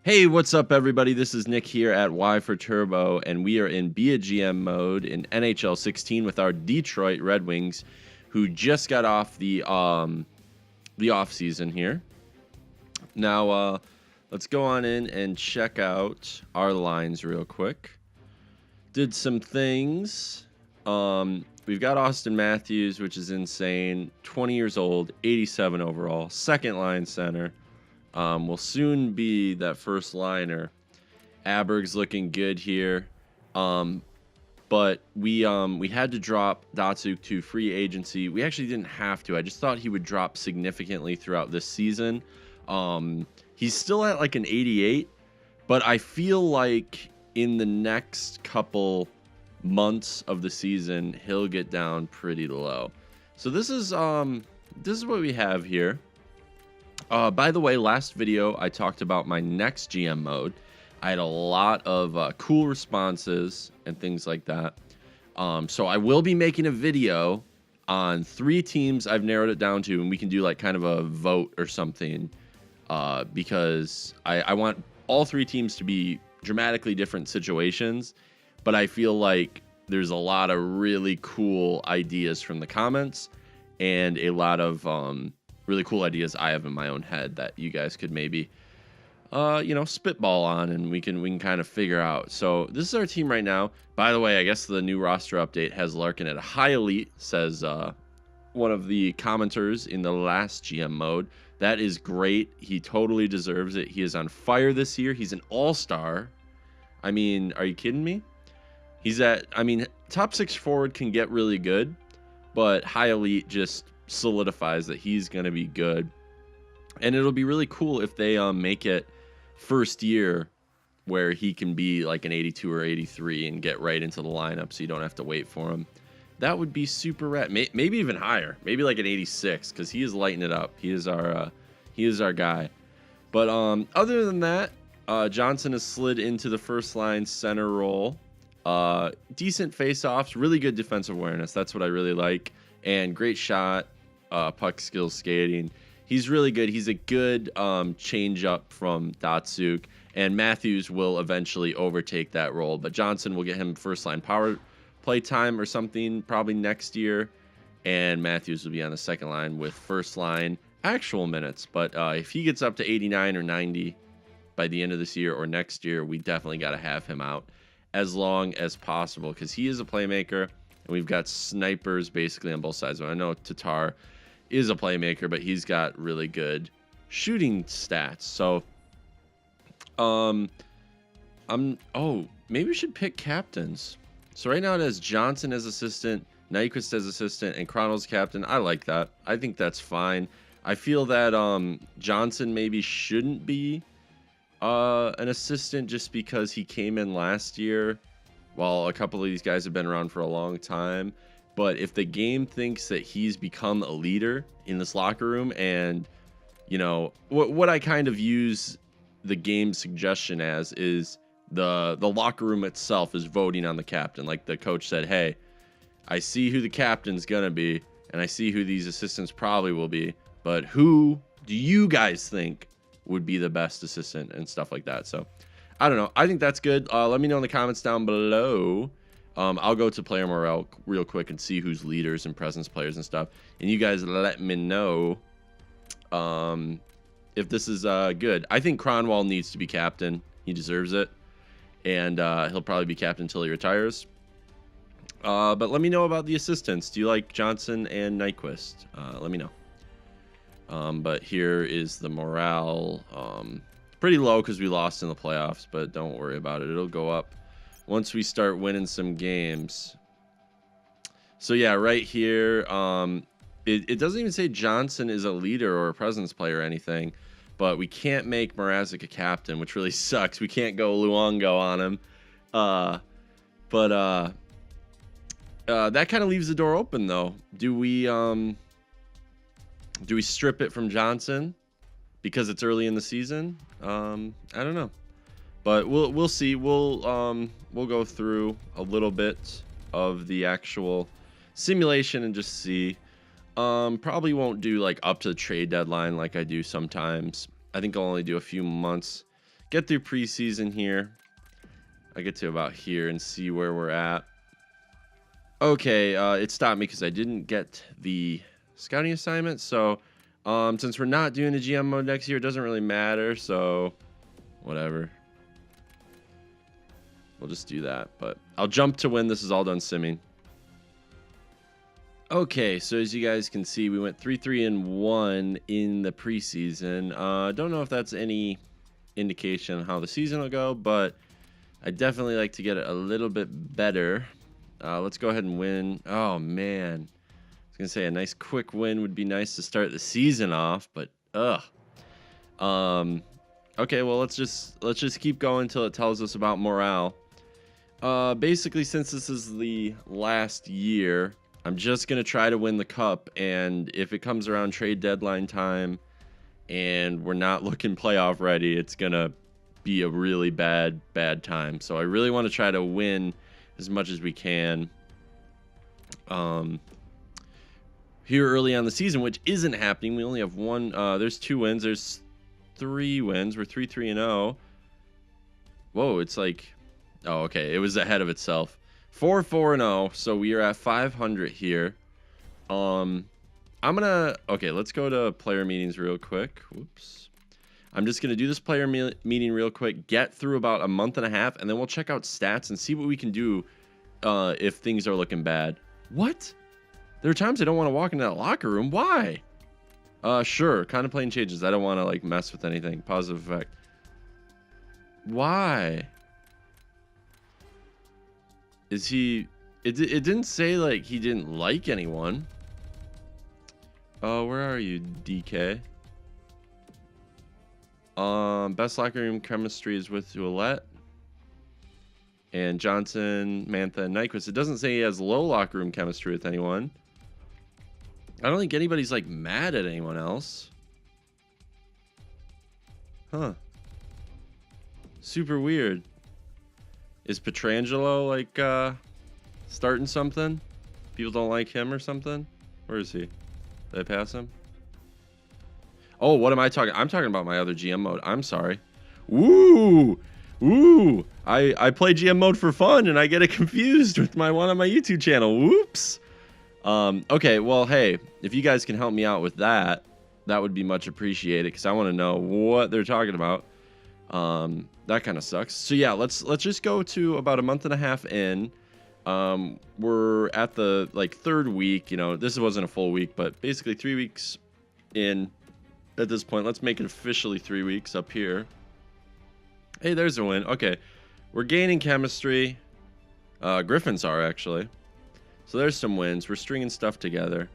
Hey, what's up, everybody? This is Nick here at Y4Turbo, and we are in Be a GM mode in NHL 16 with our Detroit Red Wings, who just got off the off season here. Now, let's go on in and check out our lines real quick. Did some things. We've got Austin Matthews, which is insane. 20 years old, 87 overall, second line center. Will soon be that first liner. Aberg's looking good here. But we had to drop Datsyuk to free agency. We actually didn't have to. I just thought he would drop significantly throughout this season. He's still at like an 88, but I feel like in the next couple months of the season, he'll get down pretty low. So this is what we have here. By the way, last video I talked about my next GM mode. I had a lot of cool responses and things like that. So I will be making a video on 3 teams I've narrowed it down to, and we can do like kind of a vote or something, because I want all 3 teams to be dramatically different situations, but I feel like there's a lot of really cool ideas from the comments and a lot of really cool ideas I have in my own head that you guys could maybe spitball on, and we can kind of figure out. So this is our team right now. By the way, I guess the new roster update has Larkin at a high elite, says one of the commenters in the last GM mode. That is great. He totally deserves it. He is on fire this year. He's an all-star. I mean, are you kidding me? Top 6 forward can get really good, but high elite just solidifies that he's going to be good. And it'll be really cool if they make it first year where he can be like an 82 or 83 and get right into the lineup so you don't have to wait for him. That would be super rad. Maybe even higher. Maybe like an 86, because he is lighting it up. He is our guy. But other than that, Johnson has slid into the first line center role. Decent face-offs, really good defensive awareness. That's what I really like. And great shot, puck skills, skating. He's really good. He's a good change up from Datsyuk, and Matthews will eventually overtake that role. But Johnson will get him first line power play time or something probably next year, and Matthews will be on the second line with first line actual minutes. But if he gets up to 89 or 90 by the end of this year or next year, we definitely got to have him out as long as possible, because he is a playmaker, and we've got snipers basically on both sides. I know Tatar is a playmaker, but he's got really good shooting stats. So maybe we should pick captains. So right now it has Johnson as assistant, Nyquist as assistant, and Cronwell's captain. I like that. I think that's fine. I feel that Johnson maybe shouldn't be an assistant just because he came in last year, while a couple of these guys have been around for a long time. But if the game thinks that he's become a leader in this locker room, and what I kind of use the game suggestion as is the locker room itself is voting on the captain. Like the coach said, hey, I see who the captain's gonna be, and I see who these assistants probably will be, but who do you guys think would be the best assistant and stuff like that? So I don't know. I think that's good. Let me know in the comments down below. I'll go to player morale real quick and see who's leaders and presence players and stuff, and you guys let me know if this is good. I think Cronwell needs to be captain. He deserves it, and he'll probably be captain until he retires. But let me know about the assistants. Do you like Johnson and Nyquist? Let me know. But here is the morale. Pretty low because we lost in the playoffs, but don't worry about it. It'll go up once we start winning some games. So yeah, right here, it doesn't even say Johnson is a leader or a presence player or anything, but we can't make Mrazek a captain, which really sucks. We can't go Luongo on him. But that kind of leaves the door open, though. Do we strip it from Johnson because it's early in the season? I don't know. But we'll see. We'll go through a little bit of the actual simulation and just see. Probably won't do like up to the trade deadline like I do sometimes. I think I'll only do a few months get through preseason here. I get to about here and see where we're at. Okay, it stopped me because I didn't get the scouting assignment. So, since we're not doing the GM mode next year, it doesn't really matter. So, whatever. We'll just do that. But I'll jump to when this is all done simming. Okay, so as you guys can see, we went 3-3-1 in the preseason. Don't know if that's any indication on how the season will go, but I definitely like to get it a little bit better. Let's go ahead and win. Oh man, I was gonna say a nice quick win would be nice to start the season off, but okay, well let's just keep going until it tells us about morale. Basically, since this is the last year, I'm just gonna try to win the cup, and if it comes around trade deadline time and we're not looking playoff ready, it's gonna be a really bad time. So I really want to try to win as much as we can here early on the season, which isn't happening. We only have one. There's 2 wins. There's 3 wins. We're 3-3-0. Whoa, it's like, oh, okay, it was ahead of itself. 4-4-0. So we are at 500 here. Okay, let's go to player meetings real quick. Whoops. I'm just going to do this player meeting real quick, get through about a month and a half, and then we'll check out stats and see what we can do if things are looking bad. What? There are times I don't want to walk into that locker room. Why? Sure, contemplating changes. I don't want to like mess with anything. Positive effect. Why? Is he... It didn't say like he didn't like anyone. Where are you, DK? Best locker room chemistry is with Ouellette and Johnson, Mantha, and Nyquist. It doesn't say he has low locker room chemistry with anyone. I don't think anybody's like mad at anyone else. Huh. Super weird. Is Pietrangelo like starting something? People don't like him or something? Where is he? Did I pass him? Oh, what am I talking? I'm talking about my other GM mode. I'm sorry. Woo! Woo! I play GM mode for fun, and I get it confused with my one on my YouTube channel. Whoops! Okay, well, hey, if you guys can help me out with that, that would be much appreciated, because I want to know what they're talking about. That kind of sucks. So, yeah, let's just go to about a month and a half in. We're at the, like, 3rd week. You know, this wasn't a full week, but basically 3 weeks in. At this point, let's make it officially 3 weeks up here. Hey, there's a win. Okay, we're gaining chemistry. Griffins are actually. So there's some wins. We're stringing stuff together.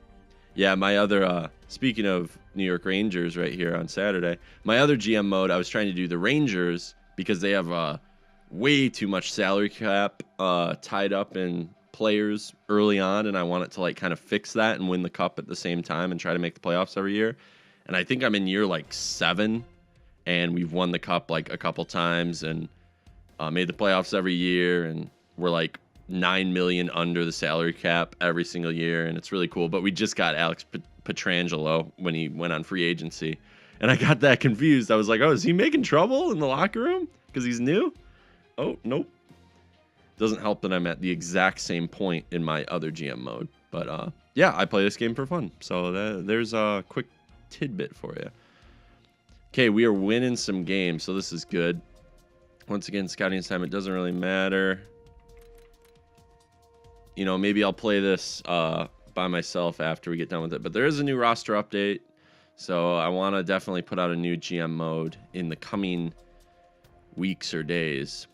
Yeah, my other, speaking of New York Rangers right here on Saturday, my other GM mode, I was trying to do the Rangers because they have way too much salary cap tied up in players early on, and I wanted to like kind of fix that and win the cup at the same time and try to make the playoffs every year. And I think I'm in year like 7, and we've won the cup like a couple times and made the playoffs every year, and we're like 9 million under the salary cap every single year, and it's really cool. But we just got Alex Pietrangelo when he went on free agency, and I got that confused. I was like, oh, is he making trouble in the locker room because he's new? Oh, nope. Doesn't help that I'm at the exact same point in my other GM mode. But yeah, I play this game for fun. So there's a quick tidbit for you. Okay, we are winning some games, so this is good. Once again, scouting assignment doesn't really matter. You know, maybe I'll play this by myself after we get done with it. But there is a new roster update, so I want to definitely put out a new GM mode in the coming weeks or days.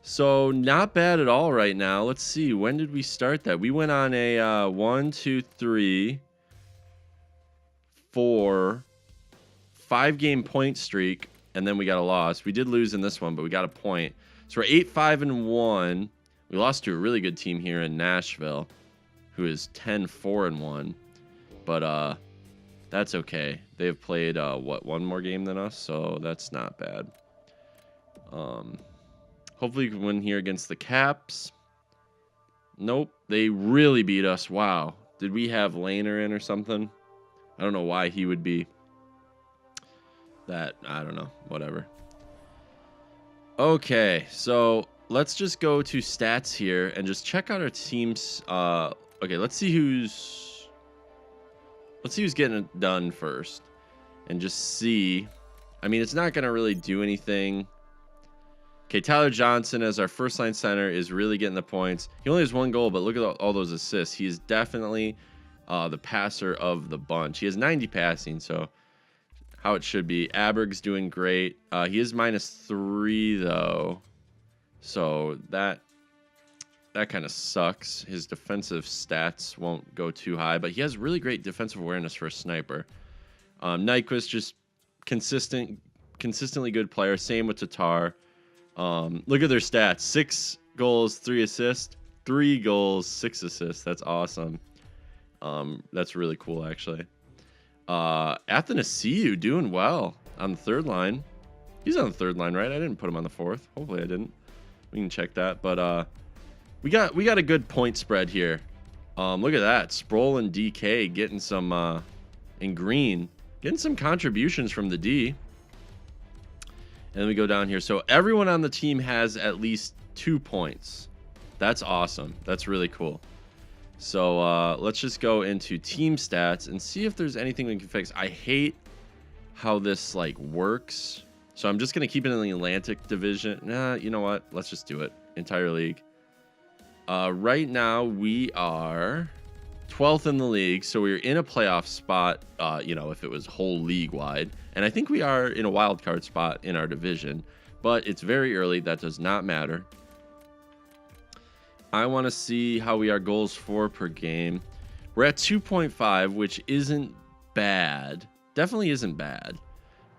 So not bad at all right now. Let's see, when did we start that? We went on a 1, 2, 3, 4, 5-game point streak, and then we got a loss. We did lose in this one, but we got a point. So we're 8-5-1. We lost to a really good team here in Nashville, who is 10-4-1. But that's okay. They've played one more game than us, so that's not bad. Hopefully we can win here against the Caps. Nope, they really beat us. Wow. Did we have Laner in or something? I don't know why he would be that, I don't know, whatever. Okay, so let's just go to stats here and just check out our teams. Okay, let's see who's getting it done first, and just see. I mean, it's not gonna really do anything. Okay, Tyler Johnson as our first line center is really getting the points. He only has 1 goal, but look at all those assists. He is definitely the passer of the bunch. He has 90 passing, so how it should be. Aberg's doing great. He is -3 though, so that kind of sucks. His defensive stats won't go too high, but he has really great defensive awareness for a sniper. Nyquist just consistently good player. Same with Tatar. Look at their stats: 6 goals, 3 assists, 3 goals, 6 assists. That's awesome. That's really cool, actually. Athanasiou doing well on the 3rd line. He's on the 3rd line, right? I didn't put him on the 4th. Hopefully I didn't. We can check that. But we got a good point spread here. Look at that. Sproul and DK getting some in green, getting some contributions from the D. And then we go down here. So everyone on the team has at least 2 points. That's awesome. That's really cool. So let's just go into team stats and see if there's anything we can fix. I hate how this like works. So I'm just going to keep it in the Atlantic division. Nah, you know what? Let's just do it. Entire league. Right now we are 12th in the league. So we're in a playoff spot, you know, if it was whole league wide. And I think we are in a wild card spot in our division. But it's very early. That does not matter. I want to see how we are goals for per game. We're at 2.5, which isn't bad. Definitely isn't bad.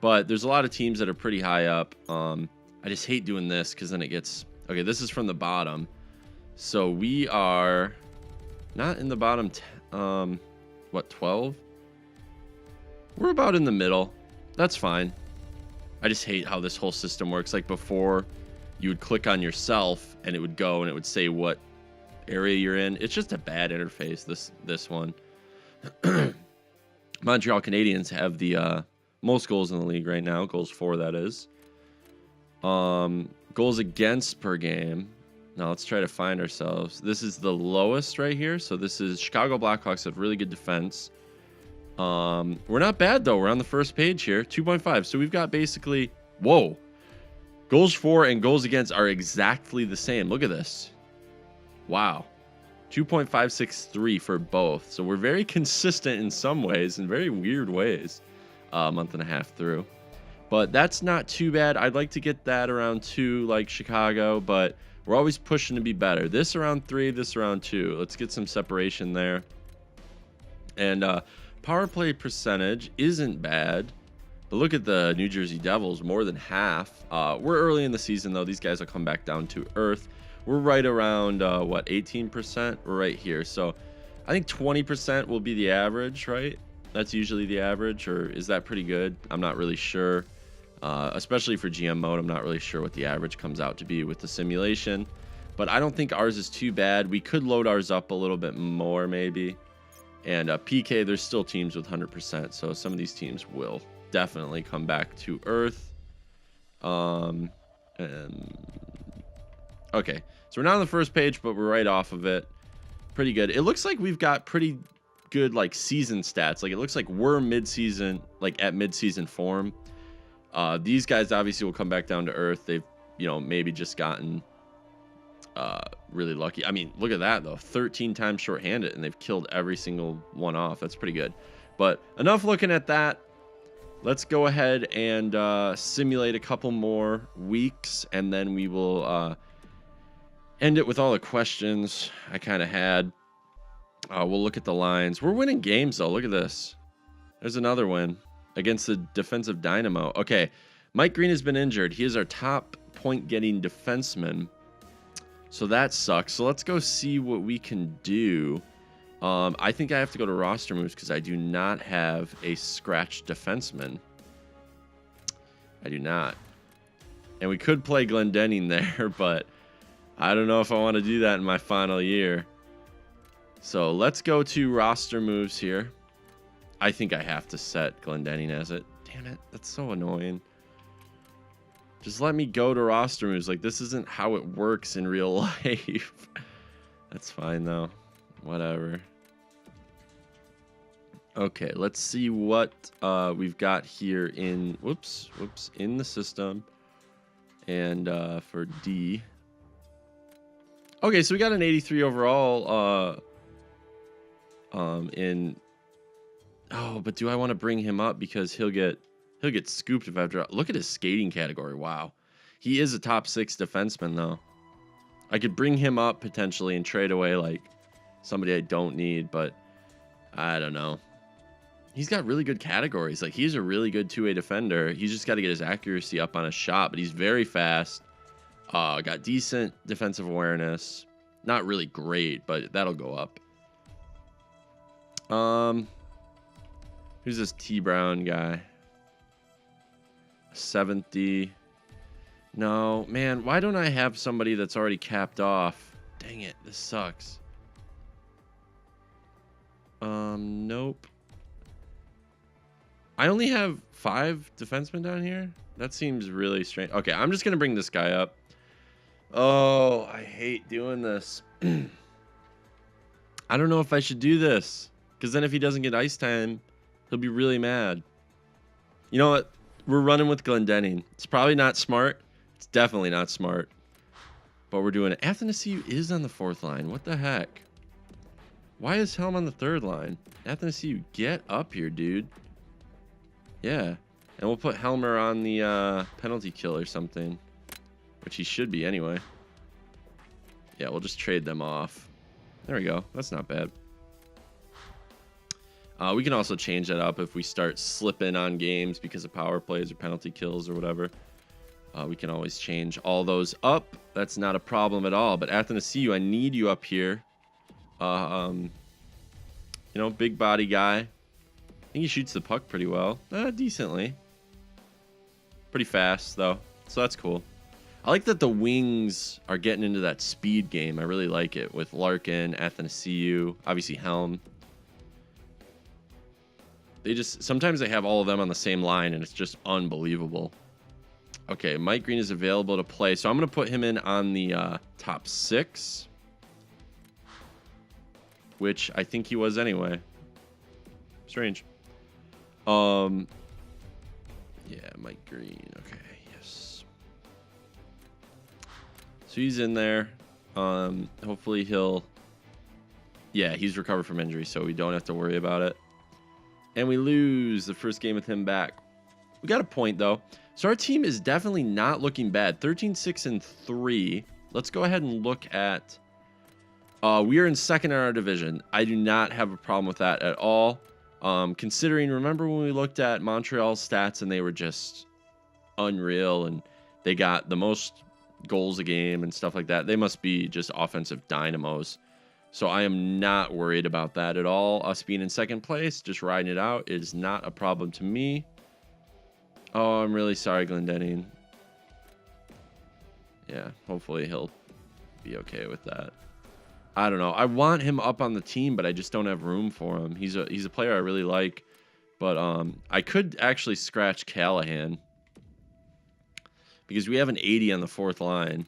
But there's a lot of teams that are pretty high up. I just hate doing this because then it gets... Okay, this is from the bottom. So we are not in the bottom... what, 12? We're about in the middle. That's fine. I just hate how this whole system works. Like before, you would click on yourself and it would go and it would say what area you're in. It's just a bad interface, this one. Montreal Canadiens have the most goals in the league right now. Goals for, that is. Goals against per game. Now let's try to find ourselves. This is the lowest right here. So this is Chicago Blackhawks have really good defense. We're not bad though. We're on the first page here. 2.5. So we've got basically... Whoa. Goals for and goals against are exactly the same. Look at this. Wow. 2.563 for both. So we're very consistent in some ways, in very weird ways, a month and a half through. But that's not too bad. I'd like to get that around 2 like Chicago, but we're always pushing to be better. This around 3, this around 2. Let's get some separation there. And power play percentage isn't bad. But look at the New Jersey Devils, more than half. We're early in the season, though. These guys will come back down to earth. We're right around, what, 18%? We're right here. So I think 20% will be the average, right? That's usually the average, or is that pretty good? I'm not really sure. Especially for GM mode, I'm not really sure what the average comes out to be with the simulation. But I don't think ours is too bad. We could load ours up a little bit more, maybe. And PK, there's still teams with 100%. So some of these teams will definitely come back to earth. Okay, so we're not on the first page, but we're right off of it. Pretty good. It looks like we've got pretty good like season stats. Like it looks like we're mid-season, like at mid-season form. These guys obviously will come back down to earth. They've, you know, maybe just gotten really lucky. I mean, look at that though. 13 times shorthanded, and they've killed every single one off. That's pretty good. But enough looking at that. Let's go ahead and simulate a couple more weeks, and then we will end it with all the questions I kind of had. We'll look at the lines. We're winning games, though. Look at this. There's another win against the defensive dynamo. Okay, Mike Green has been injured. He is our top point-getting defenseman, so that sucks. So let's go see what we can do. I think I have to go to roster moves because I do not have a scratch defenseman. I do not. And we could play Glendening there, but I don't know if I want to do that in my final year. So let's go to roster moves here. I think I have to set Glendening as it. Damn it. That's so annoying. Just let me go to roster moves. Like, this isn't how it works in real life. That's fine, though. Whatever. Okay, let's see what we've got here in... Whoops. In the system. And for D... Okay, so we got an 83 overall in... Oh, but do I want to bring him up because he'll get scooped if I drop... Look at his skating category. Wow. He is a top 6 defenseman, though. I could bring him up potentially and trade away like somebody I don't need, but I don't know. He's got really good categories. Like, he's a really good two-way defender. He's just got to get his accuracy up on a shot, but he's very fast. Got decent defensive awareness. Not really great, but that'll go up. Who's this T Brown guy? 70. No, man, why don't I have somebody that's already capped off? Dang it, this sucks. Nope. I only have 5 defensemen down here? That seems really strange. Okay, I'm just going to bring this guy up. Oh, I hate doing this. I don't know if I should do this. Because then if he doesn't get ice time, he'll be really mad. You know what? We're running with Glendening. It's probably not smart. It's definitely not smart. But we're doing it. Athanasiou is on the 4th line. What the heck? Why is Helm on the 3rd line? Athanasiou, get up here, dude. Yeah. And we'll put Helmer on the penalty kill or something. Which he should be anyway. Yeah, we'll just trade them off. There we go. That's not bad. We can also change that up if we start slipping on games because of power plays or penalty kills or whatever. We can always change all those up. That's not a problem at all. But Athanasiou, I need you up here. You know, big body guy. I think he shoots the puck pretty well. Decently. Pretty fast, though. So that's cool. I like that the wings are getting into that speed game. I really like it with Larkin, Athanasiou, obviously Helm. They just... Sometimes they have all of them on the same line, and it's just unbelievable. Okay, Mike Green is available to play. So I'm going to put him in on the top 6. Which I think he was anyway. Strange. Yeah, Mike Green. Okay, yes. So he's in there. Hopefully he'll... Yeah, he's recovered from injury, so we don't have to worry about it. And we lose the first game with him back. We got a point, though. So our team is definitely not looking bad. 13-6-3. Let's go ahead and look at... we are in 2nd in our division. I do not have a problem with that at all. Considering, remember when we looked at Montreal Stats and they were just unreal and they got the most goals a game and stuff like that. They must be just offensive dynamos. So I am not worried about that at all. Us being in 2nd place, just riding it out is not a problem to me. Oh, I'm really sorry, Glendening. Yeah, hopefully he'll be okay with that. I don't know. I want him up on the team, but I just don't have room for him. He's a player I really like, but I could actually scratch Callahan because we have an 80 on the 4th line.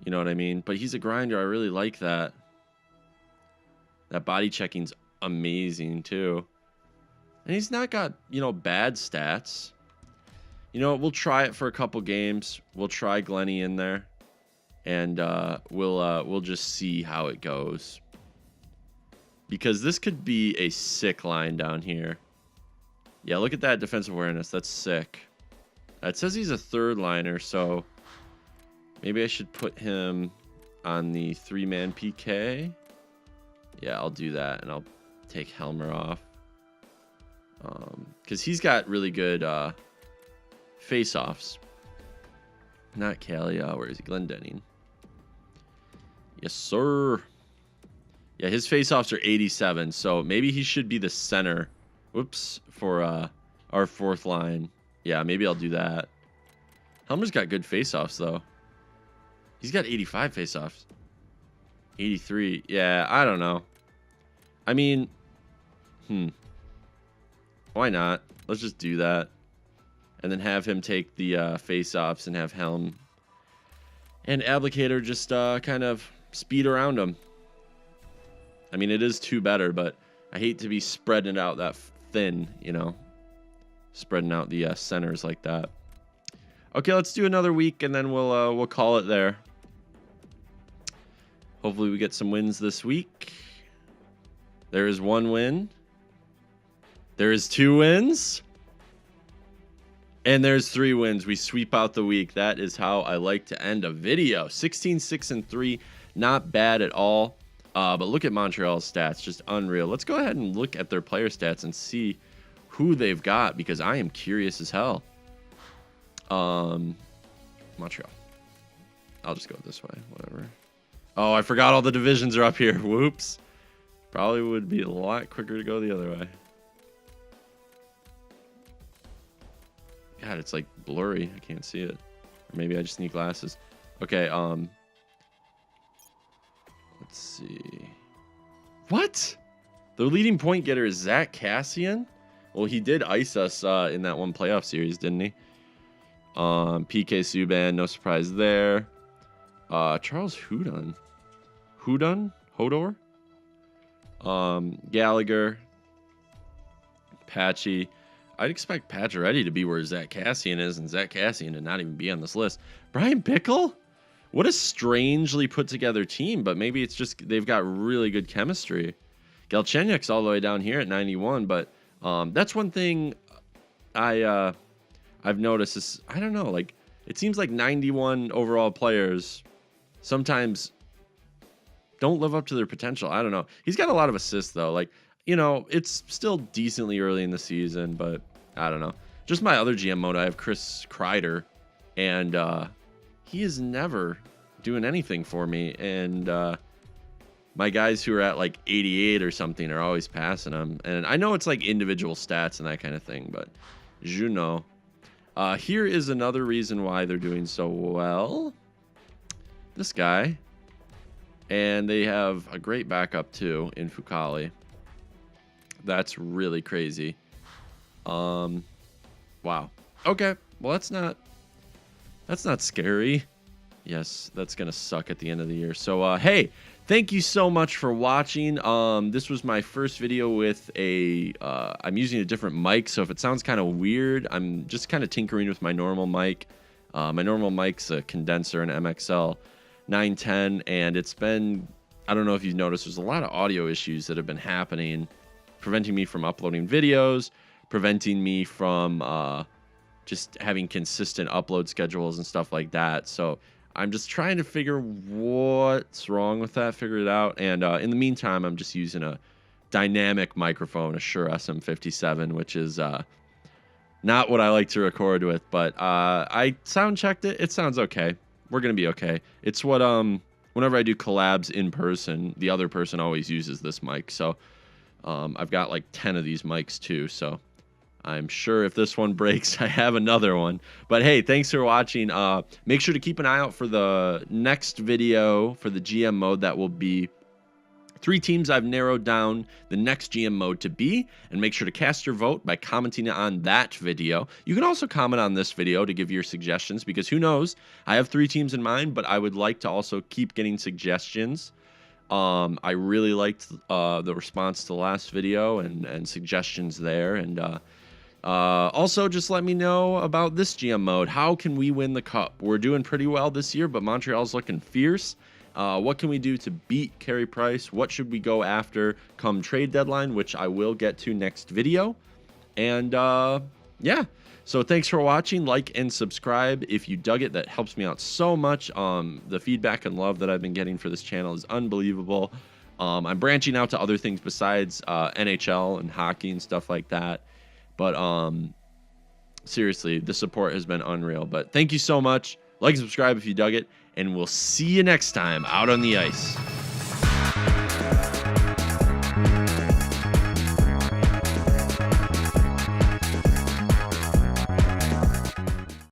You know what I mean? But he's a grinder. I really like that. That body checking's amazing too, and he's not got, you know, bad stats. You know, we'll try it for a couple games. We'll try Glenny in there. And we'll just see how it goes. Because this could be a sick line down here. Yeah, look at that defensive awareness. That's sick. It says he's a 3rd liner, so maybe I should put him on the 3-man PK. Yeah, I'll do that, and I'll take Helmer off. Because he's got really good face-offs. Not Kalia. Where is he? Glendening. Yes, sir. Yeah, his face-offs are 87, so maybe he should be the center. Whoops, for our 4th line. Yeah, maybe I'll do that. Helmer's got good face-offs, though. He's got 85 face-offs. 83. Yeah, I don't know. I mean, well, Why not? Let's just do that. And then have him take the face-offs and have Helm and Abdicator just kind of speed around him. I mean, it is 2 better, but I hate to be spreading it out that thin, you know. Spreading out the centers like that. Okay, let's do another week, and then we'll call it there. Hopefully we get some wins this week. There is 1 win. There is 2 wins. And there's 3 wins. We sweep out the week. That is how I like to end a video. 16-6-3. Not bad at all. But look at Montreal's stats. Just unreal. Let's go ahead and look at their player stats and see who they've got, because I am curious as hell. Montreal. I'll just go this way. Whatever. Oh, I forgot all the divisions are up here. Whoops. Probably would be a lot quicker to go the other way. God, it's like blurry. I can't see it. Or maybe I just need glasses. Okay, let's see. What? The leading point getter is Zach Cassian? Well, he did ice us in that one playoff series, didn't he? PK Subban, no surprise there. Charles Hudon. Hodor? Gallagher. Patchy. I'd expect Pacioretty to be where Zach Cassian is, and Zach Cassian to not even be on this list. Brian Bickle? What a strangely put together team, but maybe it's just they've got really good chemistry. Galchenyuk's all the way down here at 91, but that's one thing I've noticed is, I don't know, like, it seems like 91 overall players sometimes don't live up to their potential. I don't know. He's got a lot of assists, though. Like, you know, it's still decently early in the season, but I don't know. Just my other GM mode, I have Chris Kreider, and he is never doing anything for me. And my guys who are at like 88 or something are always passing him. And I know it's like individual stats and that kind of thing, but you know. Here is another reason why they're doing so well. This guy. And they have a great backup, too, in Fucali. That's really crazy. Wow. Okay. Well, that's not scary. Yes, that's going to suck at the end of the year. So, hey, thank you so much for watching. This was my first video with I'm using a different mic, so if it sounds kind of weird, I'm just kind of tinkering with my normal mic. My normal mic's a condenser, an MXL 910, and it's been, I don't know if you've noticed, there's a lot of audio issues that have been happening, preventing me from uploading videos, preventing me from just having consistent upload schedules and stuff like that. So I'm just trying to figure what's wrong with that, figure it out. And in the meantime, I'm just using a dynamic microphone, a Shure SM57, which is not what I like to record with, but I sound checked it. It sounds okay. We're going to be okay. It's what, whenever I do collabs in person, the other person always uses this mic. So I've got like 10 of these mics too. So I'm sure if this one breaks, I have another one. But hey, thanks for watching. Make sure to keep an eye out for the next video for the GM mode. That will be 3 teams I've narrowed down the next GM mode to be, and make sure to cast your vote by commenting on that video. You can also comment on this video to give your suggestions, because who knows, I have 3 teams in mind, but I would like to also keep getting suggestions. I really liked the response to the last video and suggestions there, and also just let me know about this GM mode. How can we win the cup? We're doing pretty well this year, but Montreal's looking fierce. What can we do to beat Carey Price? What should we go after come trade deadline, which I will get to next video. And yeah, so thanks for watching. Like and subscribe if you dug it. That helps me out so much. The feedback and love that I've been getting for this channel is unbelievable. I'm branching out to other things besides NHL and hockey and stuff like that. But seriously, the support has been unreal. But thank you so much. Like and subscribe if you dug it. And we'll see you next time out on the ice.